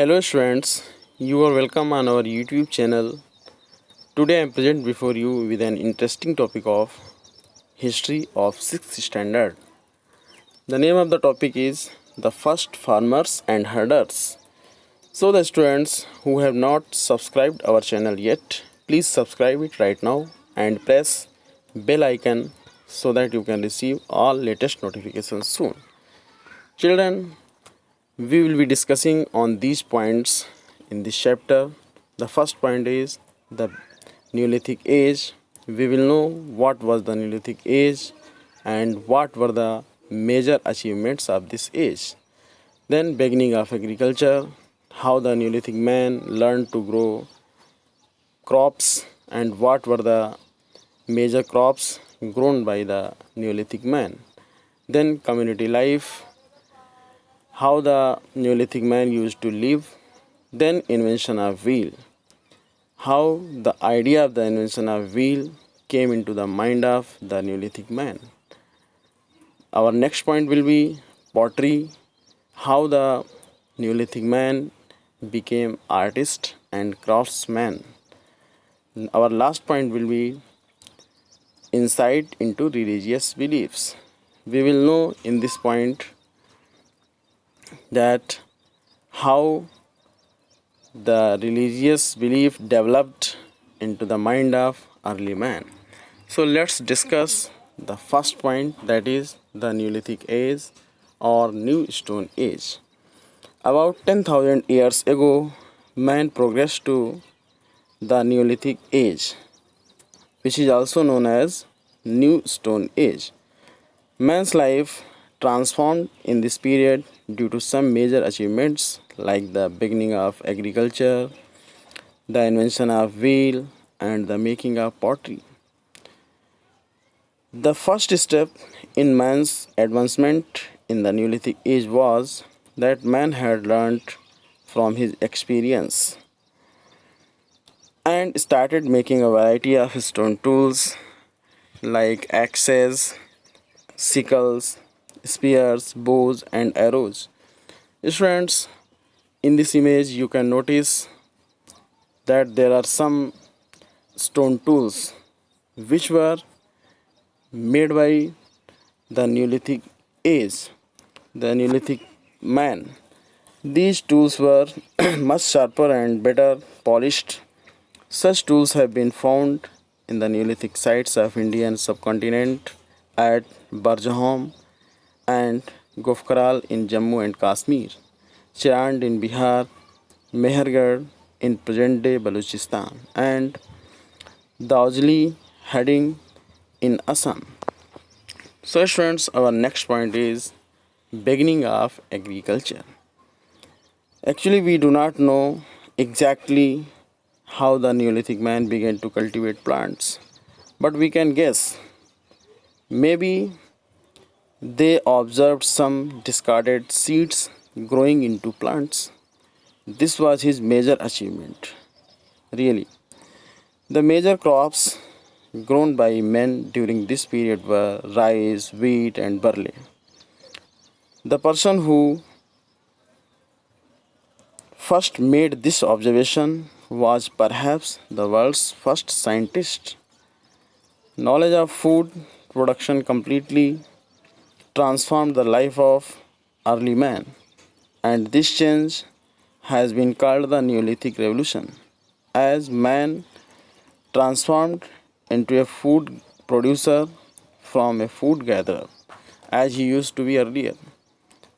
Hello students, you are welcome on our YouTube channel. Today I am present before you with an interesting topic of history of 6th standard. The name of the topic is the first farmers and herders. So the students who have not subscribed our channel yet, please subscribe it right now and press bell icon so that you can receive all latest notifications soon. Children, we will be discussing on these points in this chapter. The first point is the Neolithic age. We will know what was the Neolithic age and what were the major achievements of this age. Then beginning of agriculture, how the Neolithic man learned to grow crops and what were the major crops grown by the Neolithic man. Then community life, how the Neolithic man used to live. Then invention of wheel, how the idea of the invention of wheel came into the mind of the Neolithic man. Our next point will be pottery, how the Neolithic man became artist and craftsman. Our last point will be insight into religious beliefs. We will know in this point that how the religious belief developed into the mind of early man. So let's discuss the first point, that is the Neolithic age or New Stone Age. About 10,000 years ago, man progressed to the Neolithic age, which is also known as New Stone Age. Man's life transformed in this period due to some major achievements like the beginning of agriculture, the invention of wheel, and the making of pottery. The first step in man's advancement in the Neolithic age was that man had learned from his experience and started making a variety of stone tools like axes, sickles, spears, bows, and arrows. Students, in this image you can notice that there are some stone tools which were made by the Neolithic age, the Neolithic man. These tools were much sharper and better polished. Such tools have been found in the Neolithic sites of Indian subcontinent at Barjahom and Gofkaral in Jammu and Kashmir, Chand in Bihar, Mehergarh in present-day Balochistan, and Daujli heading in Assam. So students, our next point is beginning of agriculture. Actually, we do not know exactly how the Neolithic man began to cultivate plants, but we can guess. Maybe they observed some discarded seeds growing into plants. This was his major achievement. Really, the major crops grown by men during this period were rice, wheat, and barley. The person who first made this observation was perhaps the world's first scientist. Knowledge of food production completely transformed the life of early man, and this change has been called the Neolithic Revolution, as man transformed into a food producer from a food gatherer, as he used to be earlier.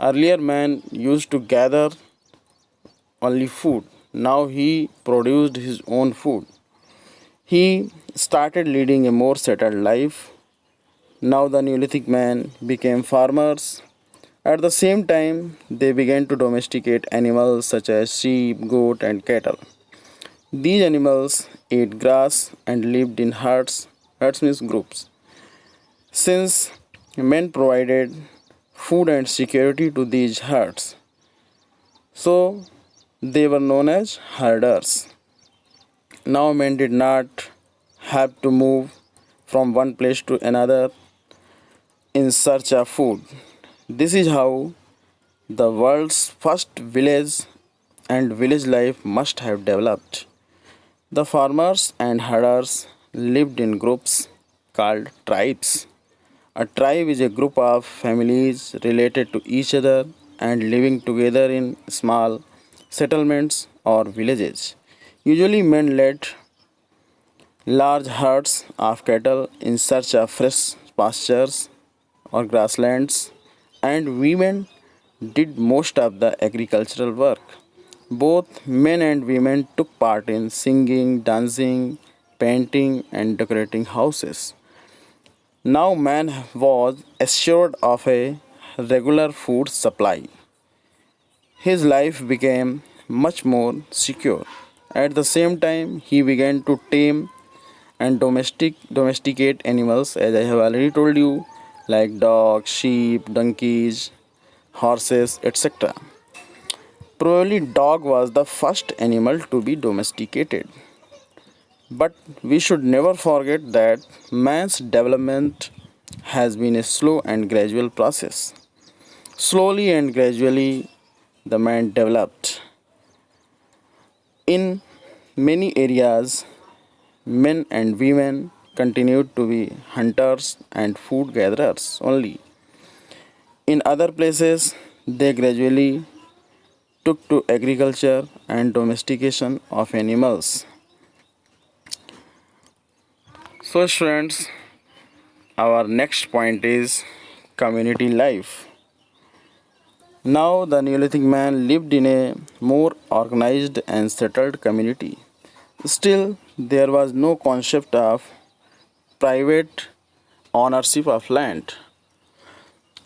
Earlier, man used to gather only food. Now he produced his own food. He started leading a more settled life. Now the Neolithic man became farmers. At the same time, they began to domesticate animals such as sheep, goat, and cattle. These animals ate grass and lived in herds. Herds means groups. Since men provided food and security to these herds, so they were known as herders. Now men did not have to move from one place to another in search of food. This is how the world's first village and village life must have developed. The farmers and herders lived in groups called tribes. A tribe is a group of families related to each other and living together in small settlements or villages. Usually, men led large herds of cattle in search of fresh pastures or grasslands, and women did most of the agricultural work. Both men and women took part in singing, dancing, painting, and decorating houses. Now, man was assured of a regular food supply. His life became much more secure. At the same time, he began to tame and domesticate animals, as I have already told you, like dogs, sheep, donkeys, horses, etc. Probably dog was the first animal to be domesticated. But we should never forget that man's development has been a slow and gradual process. Slowly and gradually, the man developed. In many areas, men and women continued to be hunters and food gatherers only. In other places, they gradually took to agriculture and domestication of animals. So, students, our next point is community life. Now, the Neolithic man lived in a more organized and settled community. Still, there was no concept of private ownership of land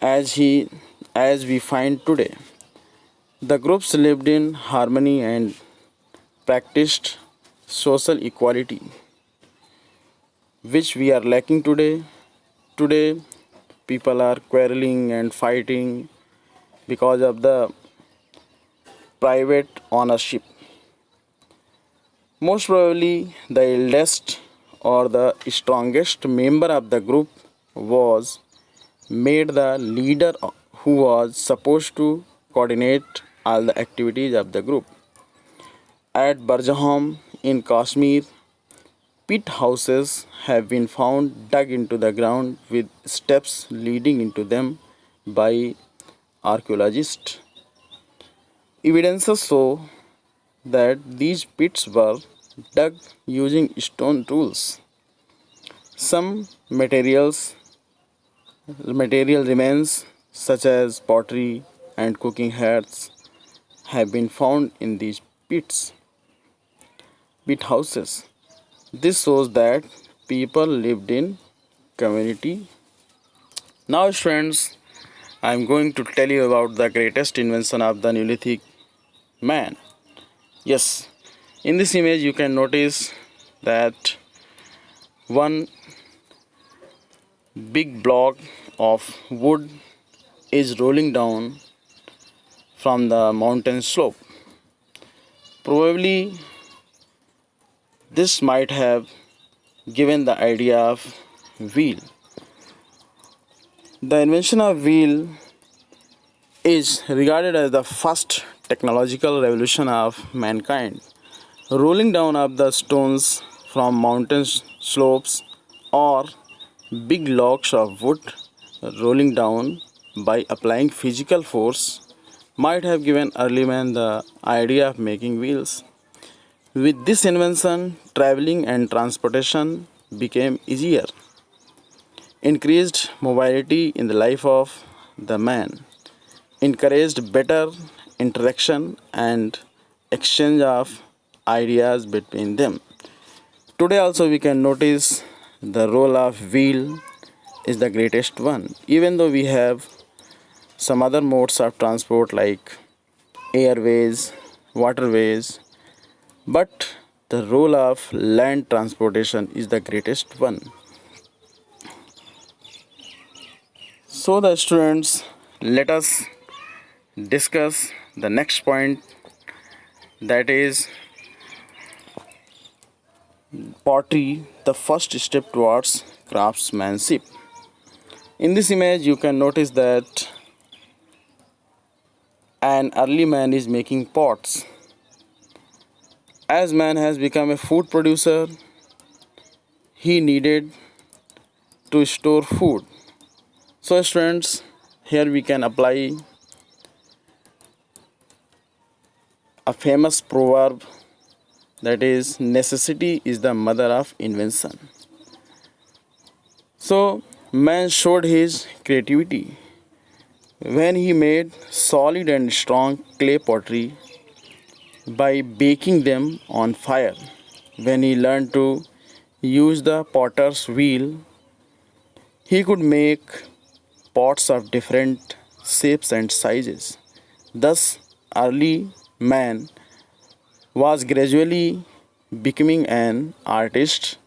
as we find today. The groups lived in harmony and practiced social equality, which we are lacking today. Today, people are quarreling and fighting because of the private ownership. Most probably, the eldest or the strongest member of the group was made the leader who was supposed to coordinate all the activities of the group. At Barjahom in Kashmir, pit houses have been found dug into the ground with steps leading into them by archaeologists. Evidences show that these pits were dug using stone tools. Some material remains such as pottery and cooking hearths have been found in these pit houses. This shows that people lived in community. Now, friends, I am going to tell you about the greatest invention of the Neolithic man. Yes, in this image you can notice that one big block of wood is rolling down from the mountain slope. Probably this might have given the idea of wheel. The invention of wheel is regarded as the first technological revolution of mankind. Rolling down of the stones from mountain slopes or big logs of wood rolling down by applying physical force might have given early man the idea of making wheels. With this invention, traveling and transportation became easier, increased mobility in the life of the man, encouraged better interaction and exchange of ideas between them. Today also we can notice the role of wheel is the greatest one. Even though we have some other modes of transport like airways, waterways, but the role of land transportation is the greatest one. So, the students, let us discuss the next point, that is pottery, the first step towards craftsmanship. In this image, you can notice that an early man is making pots. As man has become a food producer, he needed to store food. So, students, here we can apply a famous proverb, that is, necessity is the mother of invention. So, man showed his creativity when he made solid and strong clay pottery by baking them on fire. When he learned to use the potter's wheel, he could make pots of different shapes and sizes. Thus, early man was gradually becoming an artist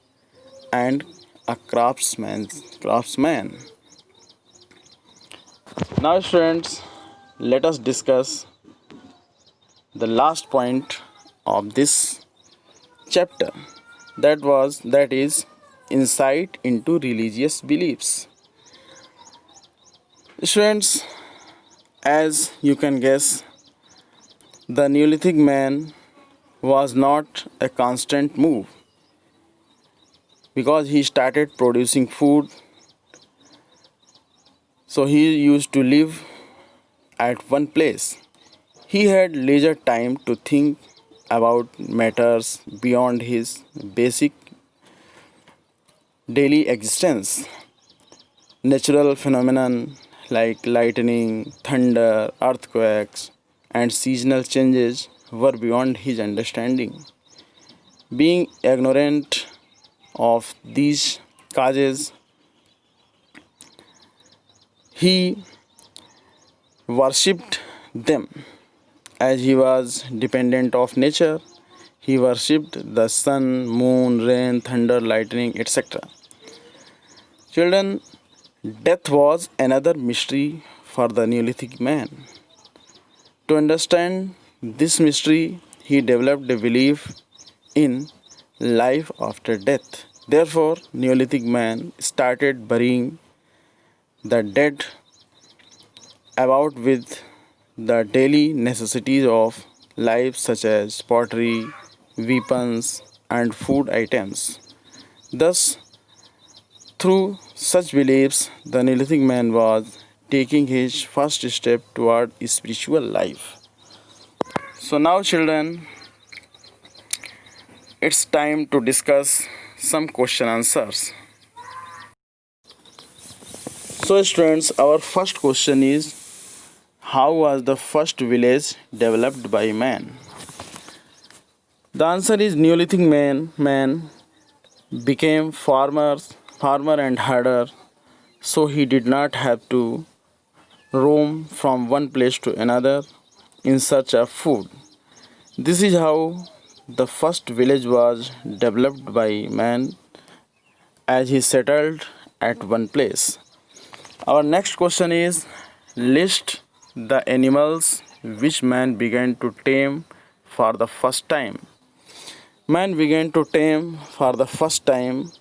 and a craftsman. Now, students, let us discuss the last point of this chapter, that is insight into religious beliefs. Students, as you can guess, the Neolithic man was not a constant move because he started producing food, so he used to live at one place. He had leisure time to think about matters beyond his basic daily existence. Natural phenomenon like lightning, thunder, earthquakes, and seasonal changes were beyond his understanding. Being ignorant of these causes, he worshipped them. As he was dependent of nature, he worshipped the sun, moon, rain, thunder, lightning, etc. Children, death was another mystery for the Neolithic man. To understand this mystery, he developed a belief in life after death. Therefore, Neolithic man started burying the dead about with the daily necessities of life, such as pottery, weapons, and food items. Thus, through such beliefs, the Neolithic man was taking his first step toward spiritual life. So, now, children, it's time to discuss some question answers. So, students, our first question is, how was the first village developed by man? The answer is Neolithic man became farmer and herder, so he did not have to roam from one place to another in search of food. This is how the first village was developed by man, as he settled at one place. Our next question is, list the animals which man began to tame for the first time. Man began to tame for the first time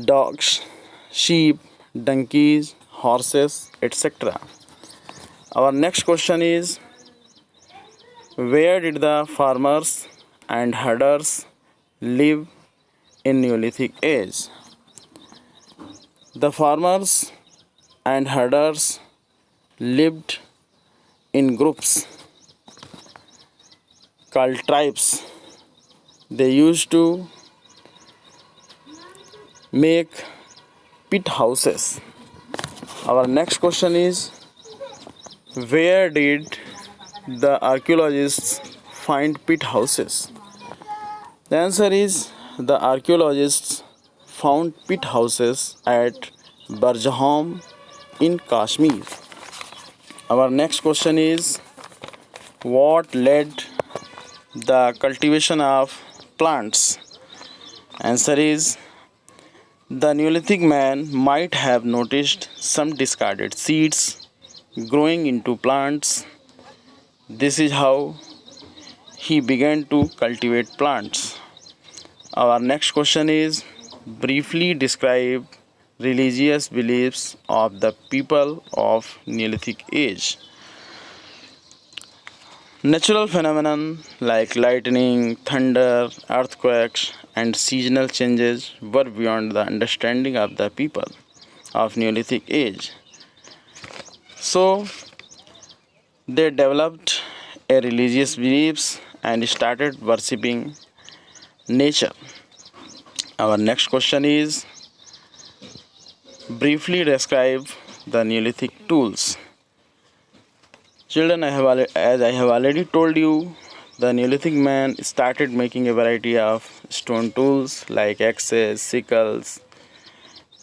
dogs, sheep, donkeys, horses, etc. Our next question is, where did the farmers and herders live in Neolithic age? The farmers and herders lived in groups called tribes. They used to make pit houses. Our next question is, where did the archaeologists find pit houses? The answer is, the archaeologists found pit houses at Barjahom in Kashmir. Our next question is, what led the cultivation of plants? Answer is, the Neolithic man might have noticed some discarded seeds growing into plants. This is how he began to cultivate plants. Our next question is, briefly describe religious beliefs of the people of Neolithic age. Natural phenomenon like lightning, thunder, earthquakes, and seasonal changes were beyond the understanding of the people of Neolithic age. So they developed a religious beliefs and started worshipping nature. Our next question is briefly describe the Neolithic tools. Children, as I have already told you, the Neolithic man started making a variety of stone tools like axes, sickles,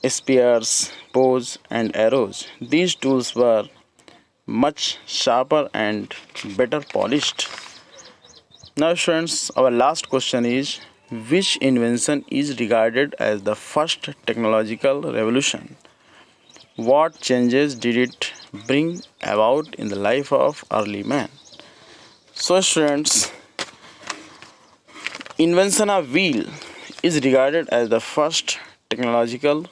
spears, bows, and arrows. These tools were much sharper and better polished. Now, students, our last question is which invention is regarded as the first technological revolution? What changes did it bring about in the life of early man? So, students, invention of wheel is regarded as the first technological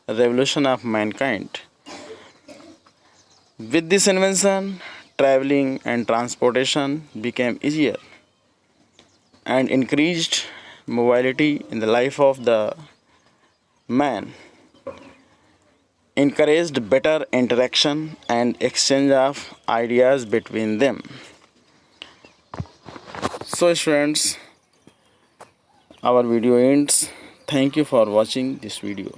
revolution of mankind. With this invention, traveling and transportation became easier and increased mobility in the life of the man, encouraged better interaction and exchange of ideas between them. So, students, our video ends. Thank you for watching this video.